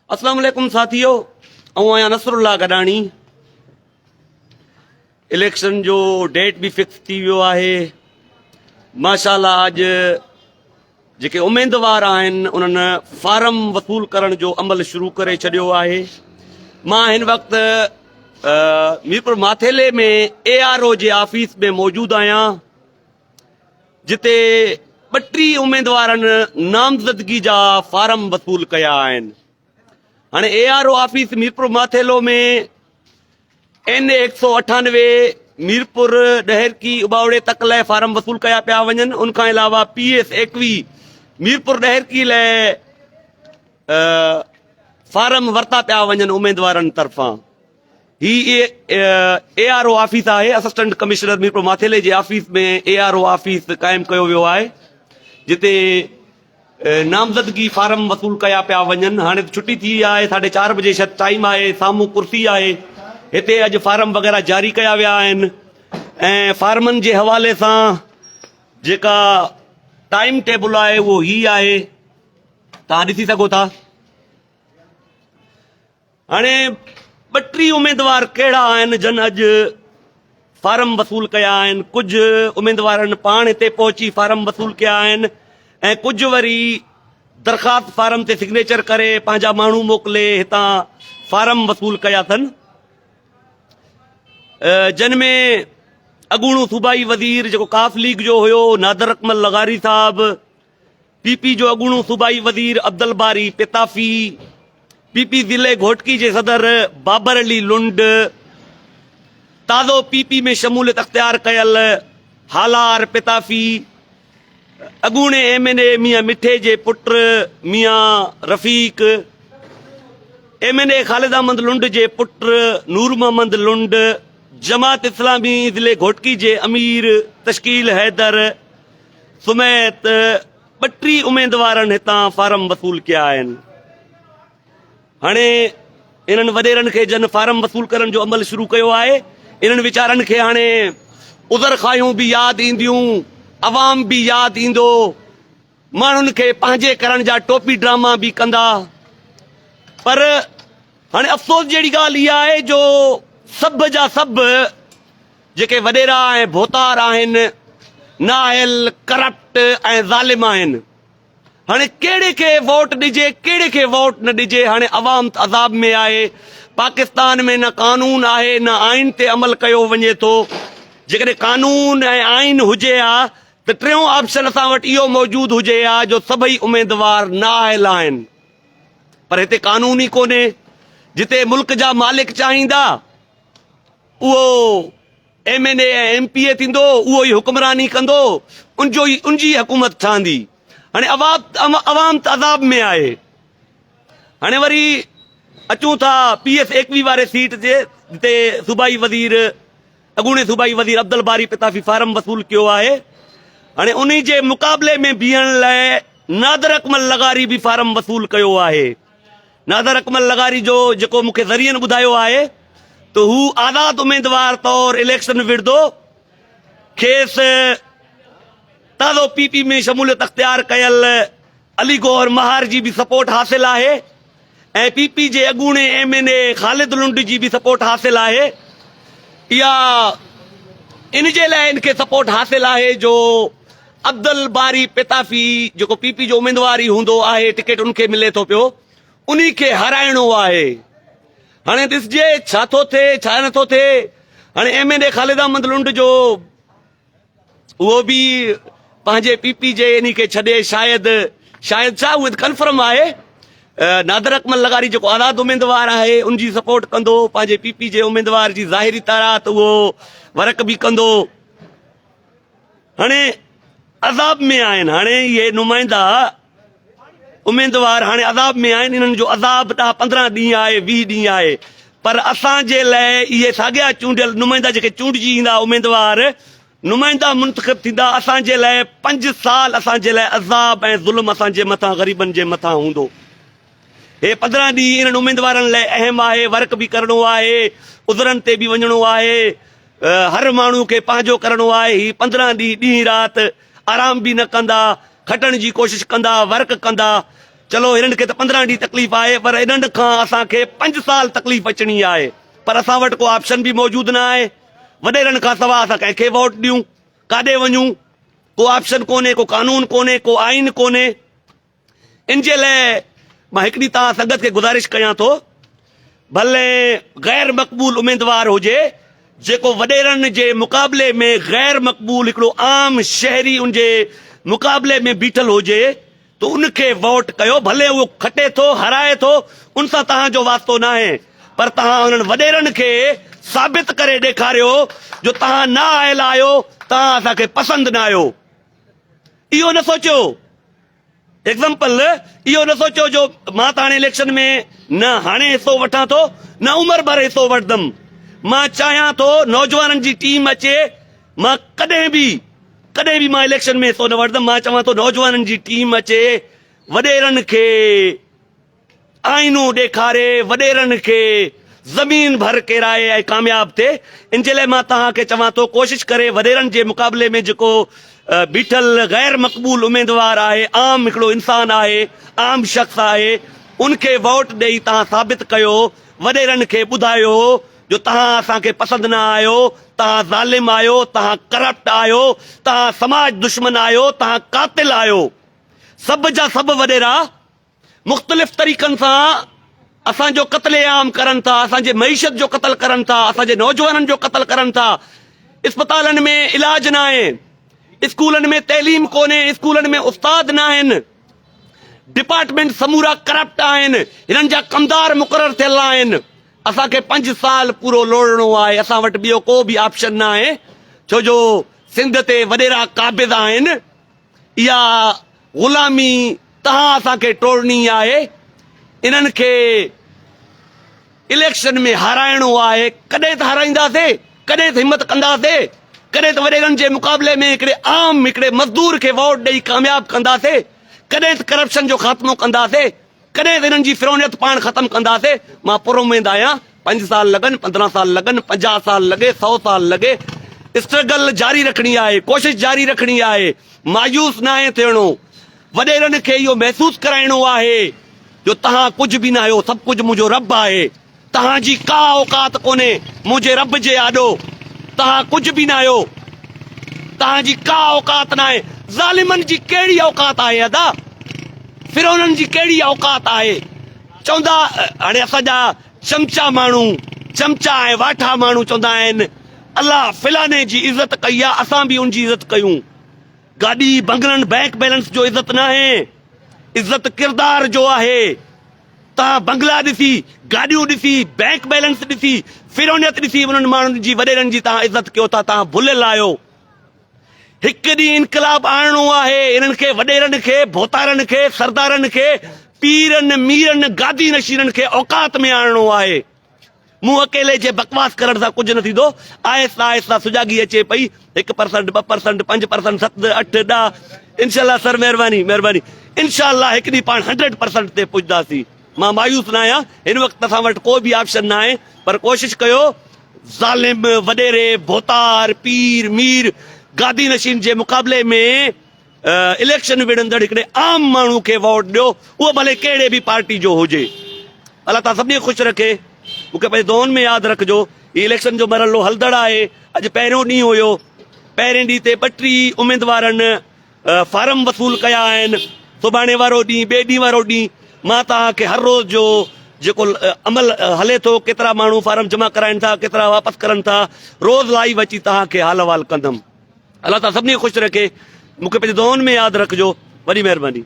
अस्सलाम वालेकुम साथियों, आहियां नसरुल्लाह गडाणी। इलेक्शन जो डेट भी फिक्स थी वियो आहे। माशाअल्लाह अॼु जेके उम्मीदवार आहिनि उन्हनि फारम वसूल करण जो अमल शुरू करे छॾियो आहे। मां हिन वक़्तु मीरपुर माथेले में ARO जे ऑफिस में मौजूदु आहियां, जिते 32 उम्मीदवारनि नामज़दगी जा फारम वसूल कया आहिनि। हाणे ARO ऑफिस मीरपुर माथेलो में NA 198 मीरपुर डहरकी उबावड़े तक लाइ फारम वसूल कया पिया वञनि। उनखां अलावा PS 21 मीरपुर डहरकी लाइ फारम वरिता पिया वञनि उम्मीदवारनि तरफ़ां। ही ARO ऑफिस आहे, असिस्टेंट कमिश्नर मीरपुर माथेले जे ऑफिस में ARO ऑफिस क़ाइमु कयो वियो आहे, जिते नामज़दगी फारम वसूल कया पिया वञनि। हाणे छुटी थी आहे, 4:30 बजे शायदि टाइम आहे, साम्हूं कुर्सी आहे, हिते अॼु फारम वग़ैरह जारी कया विया आहिनि। ऐं फार्मनि जे हवाले सां जेका टाइम टेबल आहे उहो ही आहे, तव्हां ॾिसी सघो था। हाणे 32 उम्मीदवार कहिड़ा आहिनि जन अॼु फारम वसूल कया आहिनि। कुझु उम्मीदवारनि पाण हिते पहुची फारम वसूल कया आहिनि ऐं कुझु वरी दरख़्वास्त फारम ते सिग्नेचर करे पंहिंजा माण्हू मोकिले हितां फारम वसूल कया अथनि। जिन में अॻूणो सूबाई वज़ीर जेको काफ लीग जो हुयो नादर अकमल लगारी साहब, PP जो अॻूणो सूबाई वज़ीर अब्दुल बारी पिताफी, PP ज़िले घोटकी जे सदर बाबर अली लुंड, ताज़ो PP में शमूलियत अख्तियार कयल हालार पिताफी, अॻूणे MNA मियां मिठे जे पुट मियां रफ़ीक, MNA ख़ालिद अहमद लुंड जे पुट नूर मोहम्मद लुंड, जमात इस्लामी ज़िले घोटकी जे अमीर तश्कील हैदर सुमैत 32 उम्मीदवारनि हितां फारम वसूल कया आहिनि। हाणे इन्हनि वॾेरनि खे जन फारम वसूल करण जो अमल शुरू कयो आहे। इन्हनि वीचारनि खे हाणे उज़र खायूं बि यादि ईंदियूं, अवाम बि यादि ईंदो, माण्हुनि खे पंहिंजे करण जा टोपी ड्रामा बि कंदा। पर हाणे अफ़सोस जहिड़ी ॻाल्हि इहा आहे जो सभु जा सभु जेके वॾेरा ऐं भोतार आहिनि नाहिल, करप्ट ऐं ज़ालिम आहिनि। हाणे कहिड़े खे वोट ॾिजे, कहिड़े खे वोट न ॾिजे, हाणे अवाम अज़ाब में आहे। पाकिस्तान में न कानून आहे, न आइन ते अमल कयो वञे थो। जेकॾहिं कानून ऐं आइन हुजे हा त टियों ऑप्शन असां वटि इहो मौजूदु हुजे हा जो सभई उम्मीदवार नाअहल आहिनि। पर हिते कानून ई कोन्हे। जिते मुल्क जा मालिक चाहींदा उहो MNA ऐं MPA थींदो, उहो ई हुक्मरानी कंदो, उनजी हुकूमत ठहंदी। हाणे अवाम त अज़ाब में आहे। हाणे वरी अचूं था PS 21 वारे सीट ते, जिते सूबाई वज़ीर अॻूणे सूबाई वज़ीर अब्दुल बारी पिताफी फारम वसूल कयो आहे। हाणे उन जे मुक़ाबले में बीहण लाइ नादर अकमल लगारी बि फारम वसूल कयो आहे। नादर अकमल लगारी जो जेको मूंखे ज़रियनि ॿुधायो आहे त हू आज़ाद उम्मीदवार तौरु इलेक्शन विढ़ंदो। खेसि ताज़ो PP में शमूलियत अख्तियार कयल अली गौहर महार जी बि सपोर्ट हासिल आहे ऐं PP जे अॻूणे MNA ख़ालिद लुंड जी बि सपोर्ट हासिल आहे। इहा इन जे लाइ इनखे सपोर्ट हासिल आहे जो अब्दुल बारी पिताफी जेको PP जो उम्मीदवार ई हूंदो आहे, टिकट उनखे मिले थो पियो, उन्ही खे हाराइणो आहे। हाणे ॾिसजे छा थो थिए छा नथो थिए। हाणे MNA ख़ालिद अहमद लुंड जो उहो बि पंहिंजे PP जे इन खे छॾे शायदि छा उहो कंफर्म आहे नादर अकमल लगारी जेको आज़ाद उम्मीदवार आहे उनजी सपोर्ट कंदो, पंहिंजे PP जे उम्मीदवार जी ज़ाहिरी तारात उहो वर्क बि कंदो। हाणे अज़ाब में आहिनि। हाणे इहे नुमाइंदा उम्मीदवार हाणे अज़ाब में आहिनि। इन्हनि जो अज़ाब 15 ॾींहं आहे, 20 ॾींहं आहे। पर असांजे लाइ इहे साॻिया चूंडियल नुमाइंदा जेके चूंडजी ईंदा उम्मीदवार नुमाइंदा मुंतख़ब थींदा, असांजे लाइ 5 साल असांजे लाइ अज़ाब ऐं ज़ुल्म असांजे मथां ग़रीबनि जे मथां हूंदो। हे 15 ॾींहं इन्हनि उम्मीदवारनि लाइ अहम आहे। वर्क बि करिणो आहे, उज़रनि ते बि वञिणो आहे, हर माण्हू खे पंहिंजो करिणो आहे। ही 15 ॾींहं ॾींहुं राति आराम बि न कंदा, खटण जी कोशिशि कंदा, वर्क कंदा। चलो हिननि खे त 15 ॾींहं तकलीफ़ आहे, पर इन्हनि खां असांखे 5 साल तकलीफ़ अचणी आहे। पर असां वटि को ऑप्शन बि मौजूदु न आहे। वॾेरनि खां सवाइ असां कंहिंखे वोट ॾियूं, काॾे वञूं? को ऑप्शन कोन्हे, को कानून कोन्हे, को आइन कोन्हे। इन जे लाइ मां हिकु ॾींहुं तव्हां संगत खे गुज़ारिश कयां थो, भले गैर मक़बूल उमेदवार हुजे, जेको वॾेरनि जे मुक़ाबले में गैर मक़बूल हिकिड़ो आम शहरी उन जे मुक़ाबले में बीठल हुजे, त उनखे वोट कयो। भले उहो खटे थो, हराए थो, उन सां तव्हांजो वास्तो न आहे, पर तव्हां उन्हनि वॾेरनि खे साबित करे ॾेखारियो जो तव्हां न आयल आहियो, तव्हां असांखे पसंदि न आहियो। इहो न सोचियो, एग्ज़ाम्पल इहो न सोचियो जो मां त हाणे इलेक्शन में न हाणे हिसो वठां थो, न उमिरि भर हिसो वठंदुमि। मां चाहियां थो नौजवाननि जी टीम अचे। मां कॾहिं बि मां इलेक्शन में हिसो न वठंदुमि। मां चवां थो नौजवाननि जी टीम अचे, वॾेरनि खे आइनूं ॾेखारे, वॾेरनि खे ज़मीन भर केराए ऐं कामयाब थिए। इन जे लाइ मां तव्हांखे चवां थो, कोशिशि करे वॾेरनि जे मुक़ाबले में जेको बीठल गैर मक़बूल उमेदवार आहे, आम हिकिड़ो इंसान आहे, आम शख़्स आहे, उनखे वोट ॾेई तव्हां साबित कयो, वॾेरनि खे ॿुधायो जो तव्हां असांखे पसंदि न आहियो, तव्हां ज़ालिम आहियो, तव्हां करप्ट आहियो, तव्हां समाज दुश्मन आहियो, तव्हां कातिल आहियो। सभ जा सभ वॾेरा मुख़्तलिफ़ तरीक़नि सां असांजो क़त्ले आम करनि था, असांजे मईशत जो क़त्ल करनि था, असांजे नौजवाननि जो क़त्ल करनि था। इस्पतालनि में इलाज न आहे, स्कूलनि में तइलीम कोन्हे, स्कूलनि में उस्ताद न आहिनि, डिपार्टमेंट समूरा करप्ट आहिनि, हिननि जा कमदार मुक़रर थियल आहिनि। असांखे 5 साल पूरो लोड़णो आहे। असां वटि ॿियो को बि ऑप्शन न आहे, छो जो सिंध ते वॾेरा क़ाबिज़ आहिनि। इहा ग़ुलामी तव्हां असांखे टोड़नी आहे। इन्हनि खे इलेक्शन में हाराइणो आहे। कॾहिं त हाराईंदासीं, कॾहिं त हिमत कंदासीं, कॾहिं त वॾेरनि जे मुक़ाबले में हिकिड़े मज़दूर खे वोट ॾेई कामयाब कंदासीं, कॾहिं त करप्शन जो ख़ात्मो कंदासीं, कॾहिं त हिननि जी फिरौनियत पाण ख़तमु कंदासीं। मां पुरउमेद आहियां, 5 साल लॻनि, 15 साल लॻनि, 50 साल लॻे, 100 साल लॻे, स्ट्रगल जारी रखणी आहे, कोशिश जारी रखणी आहे, मायूस न आहे थियणो। वॾेरनि खे इहो महसूस कराइणो आहे जो तव्हां कुझु बि न आहियो, सभु कुझु मुंहिंजो रब आहे। तव्हांजी का औकात कोन्हे मुंहिंजे रब जे आॾो। तव्हां कुझु बि न आहियो, तव्हांजी का औकात न आहे। ज़ालिमनि जी कहिड़ी औकात आहे अदा? फिरौननि जी कहिड़ी औकात आहे? चवंदा हाणे असांजा चमचा माण्हू, चमचा ऐं वाठा माण्हू चवंदा आहिनि अलाह फिलाने जी इज़त कई आहे, असां बि उनजी इज़त कयूं। गाॾी बंगलनि बैंक बैलेंस जो इज़त न आहे, इज़त किरदार जो आहे। तव्हां बंगला ॾिसी, गाॾियूं ॾिसी, बैंक बैलेंस ॾिसी, फिरौनियत ॾिसी उन्हनि माण्हुनि जी वॾेरनि जी तव्हां इज़त कयो था। तव्हां भुलियल आहियो। हिकु ॾींहुं इनकलाब आणणो आहे। इन्हनि खे वॾेरनि खे, भोतारनि खे, सरदारनि खे, पीरनि मीरनि गादी नशीननि खे औकात में आणणो आहे। मूं अकेले जे बकवास करण सां कुझु न थींदो। आहिस्ता आहिस्ता सुजागी अचे पई। 1%, 2%, 5%, 7, 8, 10। इनशाला सर महिरबानी महिरबानी। इनशाला हिकु ॾींहुं पाण 100% ते पुॼंदासीं। मां मायूस न आहियां। हिन वक़्तु असां वटि को बि ऑप्शन न आहे, पर कोशिशि कयो ज़ालिम वॾेरे भोतार पीर मीर गादी नशीन जे मुक़ाबले में इलेक्शन विढ़ंदड़ हिकिड़े आम माण्हू खे वोट ॾियो, उहो भले कहिड़े बि पार्टी जो हुजे। अलाह ताला सभिनी खे ख़ुशि रखे। मूंखे पंहिंजे दोन में यादि रखिजो, हीउ इलेक्शन जो मरहलो हलंदड़ आहे। अॼु पहिरियों ॾींहुं हुयो। पहिरें ॾींहं ते 32 उमेदवारनि फार्म वसूल कया आहिनि। सुभाणे वारो ॾींहुं, ॿिए ॾींहुं वारो ॾींहुं मां तव्हांखे हर रोज़ जो जेको अमल हले थो, केतिरा माण्हू फार्म जमा कराइनि था, केतिरा वापसि करनि था, रोज़ लाइव अची तव्हांखे हाल अहवाल कंदुमि। अलाह ताला सभिनी खे ख़ुशि रखे। मूंखे पंहिंजे दोन में यादि रखिजो। वॾी महिरबानी।